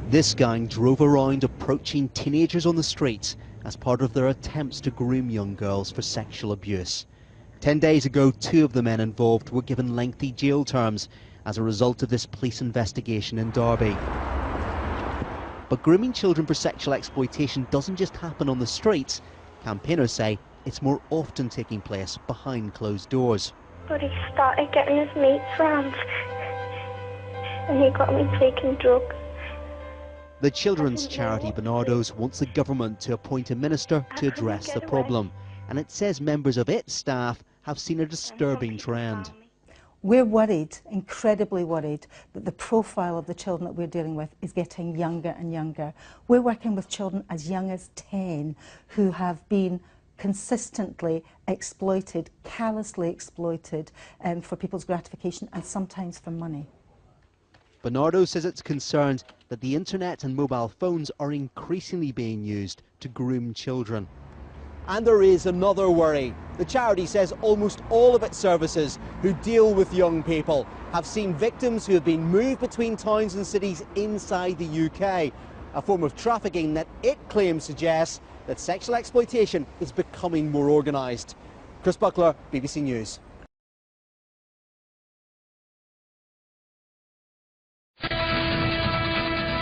This gang drove around approaching teenagers on the streets as part of their attempts to groom young girls for sexual abuse. 10 days ago, 2 of the men involved were given lengthy jail terms as a result of this police investigation in Derby. But grooming children for sexual exploitation doesn't just happen on the streets. Campaigners say it's more often taking place behind closed doors. But he started getting his mates round and he got me taking drugs. The children's charity Bernardo's wants the government to appoint a minister to address the problem, and it says members of its staff have seen a disturbing trend. We're worried, incredibly worried, that the profile of the children that we're dealing with is getting younger and younger. We're working with children as young as 10 who have been consistently exploited, callously exploited for people's gratification and sometimes for money. Bernardo says it's concerned that the internet and mobile phones are increasingly being used to groom children. And there is another worry. The charity says almost all of its services who deal with young people have seen victims who have been moved between towns and cities inside the UK, a form of trafficking that it claims suggests that sexual exploitation is becoming more organised. Chris Buckler, BBC News.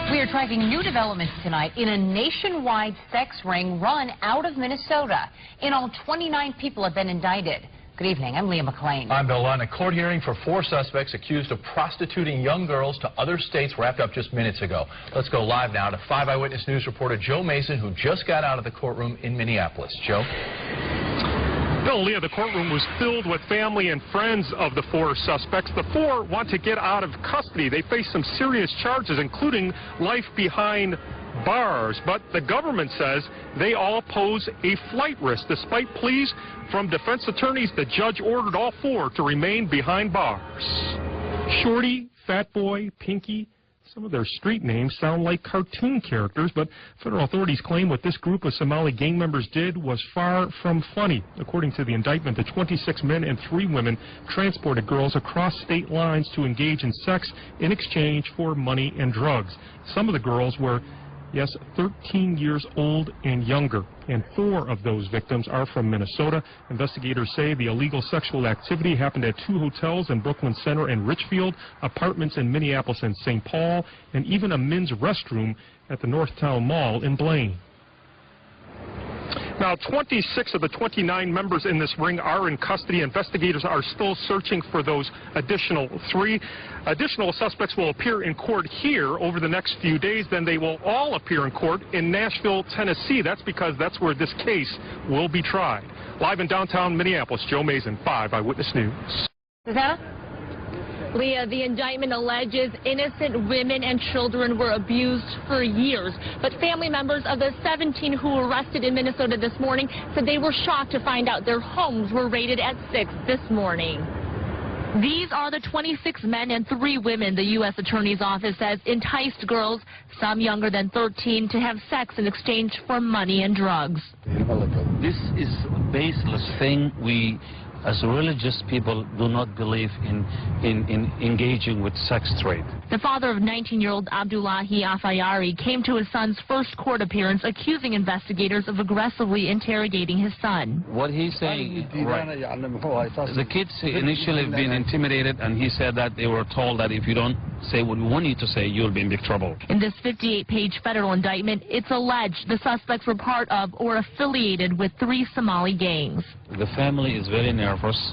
We are tracking new developments tonight in a nationwide sex ring run out of Minnesota. In all, 29 people have been indicted. Good evening, I'm Leah McLean. I'm Bill Lunn. A court hearing for 4 suspects accused of prostituting young girls to other states wrapped up just minutes ago. Let's go live now to 5 Eyewitness News reporter Joe Mason, who just got out of the courtroom in Minneapolis. Joe? Bill, Leah, the courtroom was filled with family and friends of the 4 suspects. The 4 want to get out of custody. They face some serious charges, including life behind bars. But the government says they all pose a flight risk. Despite pleas from defense attorneys, the judge ordered all 4 to remain behind bars. Shorty, Fat Boy, Pinky. Some of their street names sound like cartoon characters, but federal authorities claim what this group of Somali gang members did was far from funny. According to the indictment, the 26 men and 3 women transported girls across state lines to engage in sex in exchange for money and drugs. Some of the girls were, yes, 13 years old and younger, and 4 of those victims are from Minnesota. Investigators say the illegal sexual activity happened at 2 hotels in Brooklyn Center and Richfield, apartments in Minneapolis and St. Paul, and even a men's restroom at the Northtown Mall in Blaine. Now, 26 of the 29 members in this ring are in custody. Investigators are still searching for those additional 3. Additional suspects will appear in court here over the next few days. Then they will all appear in court in Nashville, Tennessee. That's because that's where this case will be tried. Live in downtown Minneapolis, Joe Mason, 5 Eyewitness News. Susanna? Leah, the indictment alleges innocent women and children were abused for years. But family members of the 17 who were arrested in Minnesota this morning said they were shocked to find out their homes were raided at 6 this morning. These are the 26 men and 3 women the U.S. Attorney's Office says enticed girls, some younger than 13, to have sex in exchange for money and drugs. This is a baseless thing. We, as religious people, do not believe in engaging with sex trade. The father of 19-year-old Abdullahi Afayari came to his son's first court appearance accusing investigators of aggressively interrogating his son. What he's saying, right, the kids initially been intimidated, and he said that they were told that if you don't say what we want you to say, you'll be in big trouble. In this 58-page federal indictment, it's alleged the suspects were part of or affiliated with 3 Somali gangs. The family is very nervous,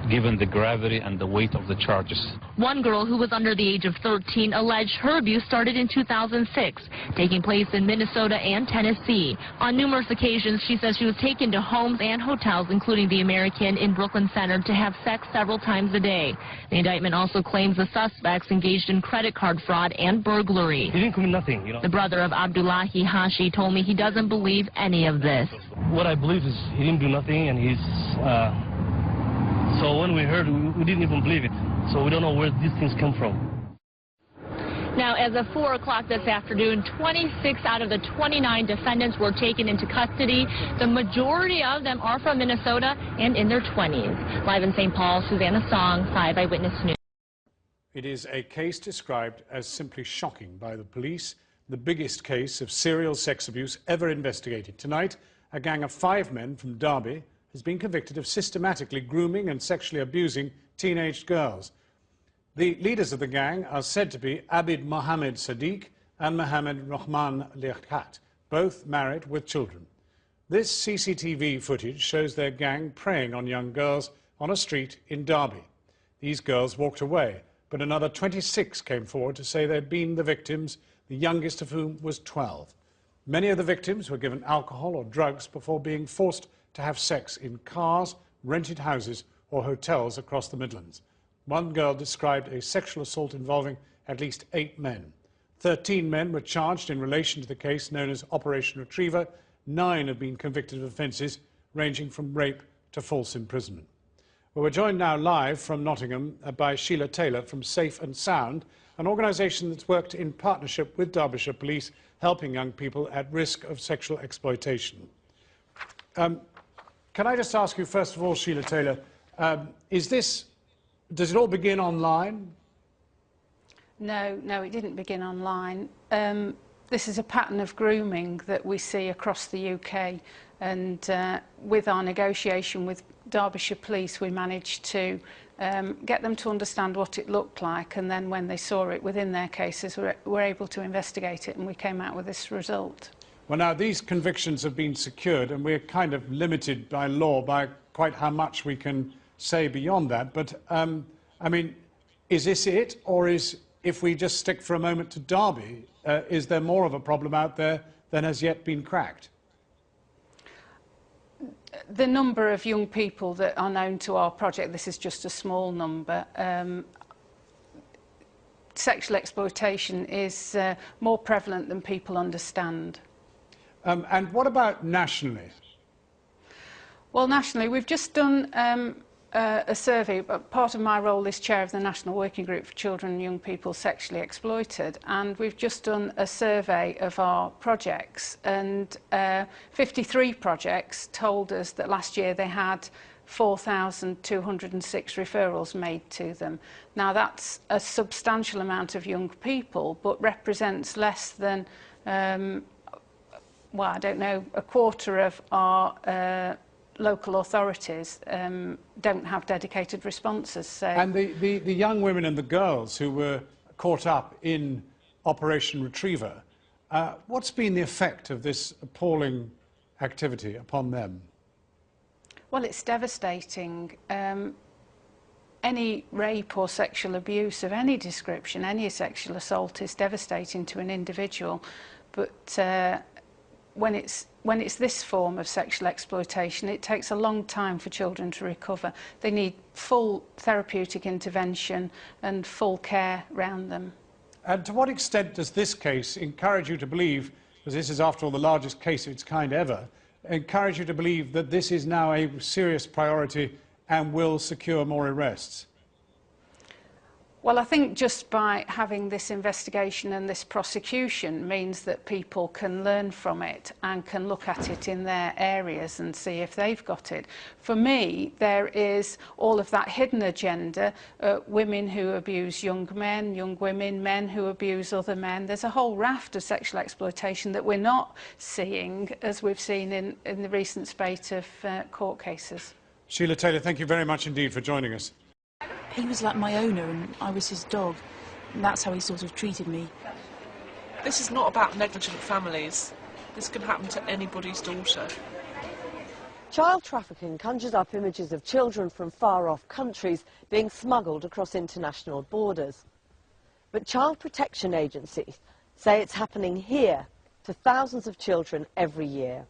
given the gravity and the weight of the charges. One girl who was under the age of 13 alleged her abuse started in 2006, taking place in Minnesota and Tennessee. On numerous occasions, she says she was taken to homes and hotels, including the American in Brooklyn Center, to have sex several times a day. The indictment also claims the suspects engaged in credit card fraud and burglary. He didn't commit nothing, you know. The brother of Abdullahi Hashi told me he doesn't believe any of this. What I believe is he didn't do nothing, and he's... So when we heard, we didn't even believe it. So we don't know where these things come from. Now, as of 4 o'clock this afternoon, 26 out of the 29 defendants were taken into custody. The majority of them are from Minnesota and in their 20s. Live in St. Paul, Susanna Song, 5 Eyewitness News. It is a case described as simply shocking by the police. the biggest case of serial sex abuse ever investigated. Tonight, a gang of 5 men from Derby has been convicted of systematically grooming and sexually abusing teenage girls. The leaders of the gang are said to be Abid Mohammed Sadiq and Mohammed Rahman Liaquat, both married with children. This CCTV footage shows their gang preying on young girls on a street in Derby. These girls walked away, but another 26 came forward to say they'd been the victims, the youngest of whom was 12. Many of the victims were given alcohol or drugs before being forced to have sex in cars, rented houses or hotels across the Midlands. One girl described a sexual assault involving at least 8 men. 13 men were charged in relation to the case known as Operation Retriever. 9 have been convicted of offences ranging from rape to false imprisonment. Well, we're joined now live from Nottingham by Sheila Taylor from Safe and Sound, an organisation that's worked in partnership with Derbyshire Police, helping young people at risk of sexual exploitation. Can I just ask you, first of all, Sheila Taylor, does it all begin online? No, it didn't begin online. This is a pattern of grooming that we see across the UK, and with our negotiation with Derbyshire Police, we managed to get them to understand what it looked like, and then when they saw it within their cases, we're able to investigate it, and we came out with this result. Well, now, these convictions have been secured, and we're kind of limited by law by quite how much we can say beyond that. But, I mean, is this it? Or if we just stick for a moment to Derby, is there more of a problem out there than has yet been cracked? The number of young people that are known to our project, this is just a small number. Sexual exploitation is more prevalent than people understand. And what about nationally? Well, nationally, we've just done a survey. Part of my role is chair of the National Working Group for Children and Young People Sexually Exploited, and we've just done a survey of our projects, and 53 projects told us that last year they had 4,206 referrals made to them. Now, that's a substantial amount of young people, but represents less than, well, I don't know, a quarter of our local authorities don't have dedicated responses. So. And the young women and the girls who were caught up in Operation Retriever, what's been the effect of this appalling activity upon them? Well, it's devastating. Any rape or sexual abuse of any description, any sexual assault is devastating to an individual, but when it's this form of sexual exploitation, it takes a long time for children to recover. They need full therapeutic intervention and full care around them. And to what extent does this case encourage you to believe, because this is after all the largest case of its kind ever, encourage you to believe that this is now a serious priority and will secure more arrests? Well, I think just by having this investigation and this prosecution means that people can learn from it and can look at it in their areas and see if they've got it. For me, there is all of that hidden agenda, women who abuse young men, young women, men who abuse other men. There's a whole raft of sexual exploitation that we're not seeing, as we've seen in the recent spate of court cases. Sheila Taylor, thank you very much indeed for joining us. He was like my owner and I was his dog, and that's how he sort of treated me. This is not about negligent families. This can happen to anybody's daughter. Child trafficking conjures up images of children from far-off countries being smuggled across international borders. But child protection agencies say it's happening here to thousands of children every year.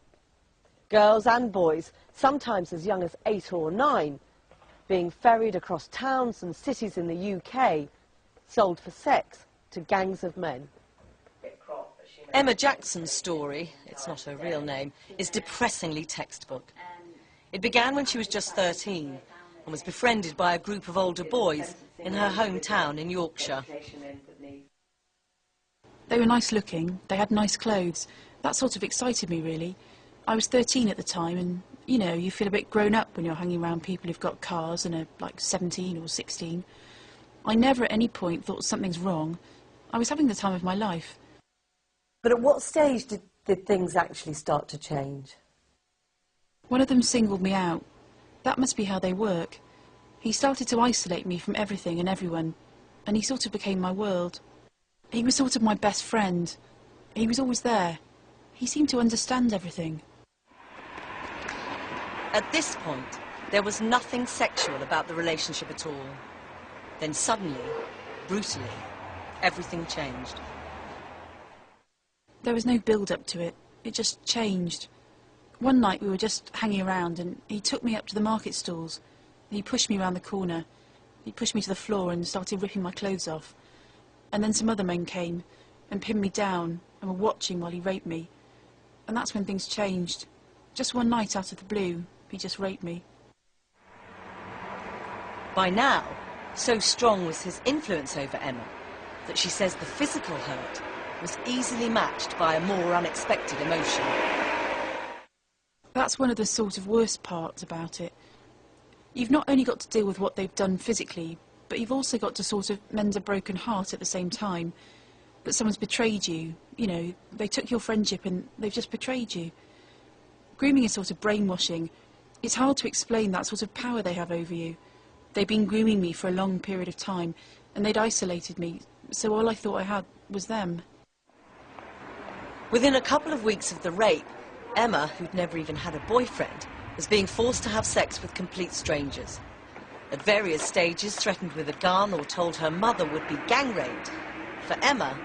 Girls and boys, sometimes as young as 8 or 9, being ferried across towns and cities in the UK, sold for sex to gangs of men. Emma Jackson's story, it's not her real name, is depressingly textbook. It began when she was just 13 and was befriended by a group of older boys in her hometown in Yorkshire. They were nice looking, they had nice clothes. That sort of excited me, really. I was 13 at the time, and you know, you feel a bit grown up when you're hanging around people who've got cars and are like 17 or 16. I never at any point thought something's wrong. I was having the time of my life. But at what stage did things actually start to change? One of them singled me out. That must be how they work. He started to isolate me from everything and everyone, and he sort of became my world. He was sort of my best friend. He was always there. He seemed to understand everything. At this point, there was nothing sexual about the relationship at all. Then suddenly, brutally, everything changed. There was no build-up to it. It just changed. One night we were just hanging around and he took me up to the market stalls. He pushed me around the corner. He pushed me to the floor and started ripping my clothes off. And then some other men came and pinned me down and were watching while he raped me. And that's when things changed. Just one night out of the blue, he just raped me. By now, so strong was his influence over Emma that she says the physical hurt was easily matched by a more unexpected emotion. That's one of the sort of worst parts about it. You've not only got to deal with what they've done physically, but you've also got to sort of mend a broken heart at the same time. That someone's betrayed you, you know, they took your friendship and they've just betrayed you. Grooming is sort of brainwashing. It's hard to explain that sort of power they have over you. They'd been grooming me for a long period of time and they'd isolated me, so all I thought I had was them. Within a couple of weeks of the rape, Emma, who'd never even had a boyfriend, was being forced to have sex with complete strangers. At various stages, threatened with a gun or told her mother would be gang raped. For Emma,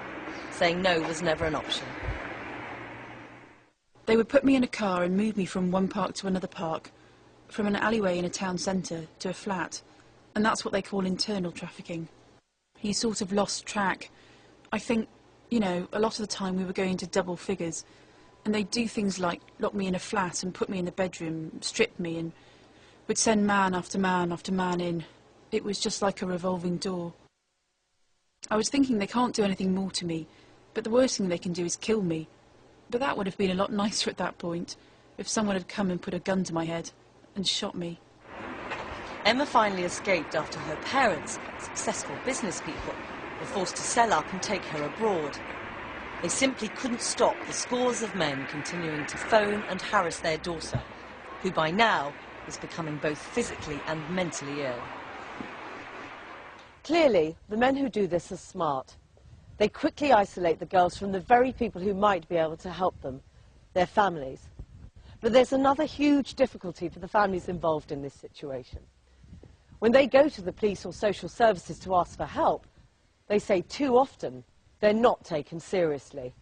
saying no was never an option. They would put me in a car and move me from one park to another park, from an alleyway in a town centre to a flat, and that's what they call internal trafficking. You sort of lost track. I think, you know, a lot of the time we were going to double figures, and they'd do things like lock me in a flat and put me in the bedroom, strip me, and would send man after man after man in. It was just like a revolving door. I was thinking they can't do anything more to me, but the worst thing they can do is kill me. But that would have been a lot nicer at that point, if someone had come and put a gun to my head and shot me. Emma finally escaped after her parents, successful business people, were forced to sell up and take her abroad. They simply couldn't stop the scores of men continuing to phone and harass their daughter, who by now is becoming both physically and mentally ill. Clearly, the men who do this are smart. They quickly isolate the girls from the very people who might be able to help them, their families. But there's another huge difficulty for the families involved in this situation. When they go to the police or social services to ask for help, they say too often they're not taken seriously.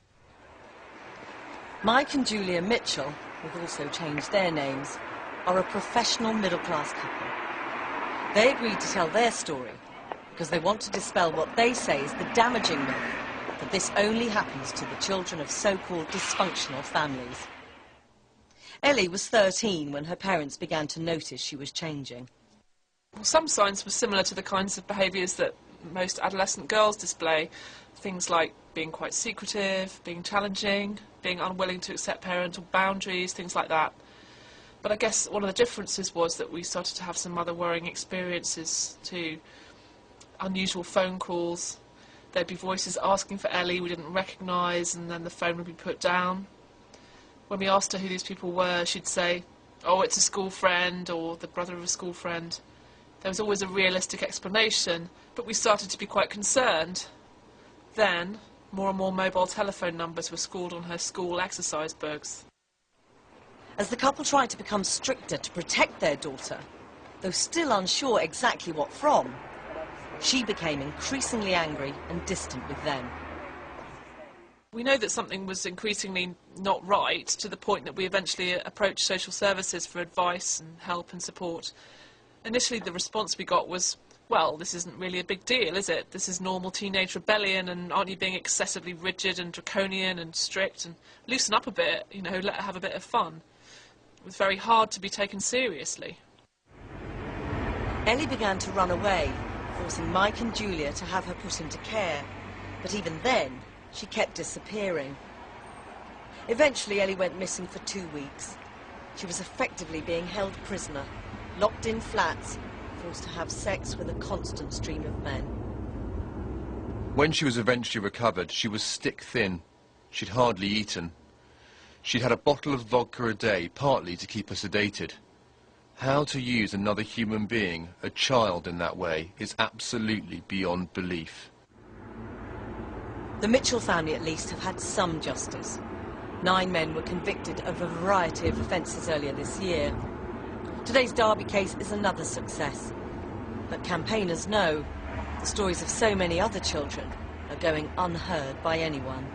Mike and Julia Mitchell, who've also changed their names, are a professional middle-class couple. They agreed to tell their story because they want to dispel what they say is the damaging myth that this only happens to the children of so-called dysfunctional families. Ellie was 13 when her parents began to notice she was changing. Well, some signs were similar to the kinds of behaviours that most adolescent girls display. Things like being quite secretive, being challenging, being unwilling to accept parental boundaries, things like that. But I guess one of the differences was that we started to have some other worrying experiences too. Unusual phone calls. There'd be voices asking for Ellie we didn't recognise, and then the phone would be put down. When we asked her who these people were, she'd say, "Oh, it's a school friend," or "the brother of a school friend." There was always a realistic explanation, but we started to be quite concerned. Then, more and more mobile telephone numbers were scrawled on her school exercise books. As the couple tried to become stricter to protect their daughter, though still unsure exactly what from, she became increasingly angry and distant with them. We know that something was increasingly not right, to the point that we eventually approached social services for advice and help and support. Initially the response we got was, well, this isn't really a big deal, is it? This is normal teenage rebellion, and aren't you being excessively rigid and draconian and strict, and loosen up a bit, you know, let her have a bit of fun. It was very hard to be taken seriously. Ellie began to run away, forcing Mike and Julia to have her put into care. But even then, she kept disappearing. Eventually, Ellie went missing for 2 weeks. She was effectively being held prisoner, locked in flats, forced to have sex with a constant stream of men. When she was eventually recovered, she was stick thin. She'd hardly eaten. She'd had a bottle of vodka a day, partly to keep her sedated. How to use another human being, a child, in that way is absolutely beyond belief. The Mitchell family, at least, have had some justice. 9 men were convicted of a variety of offences earlier this year. Today's Derby case is another success. But campaigners know the stories of so many other children are going unheard by anyone.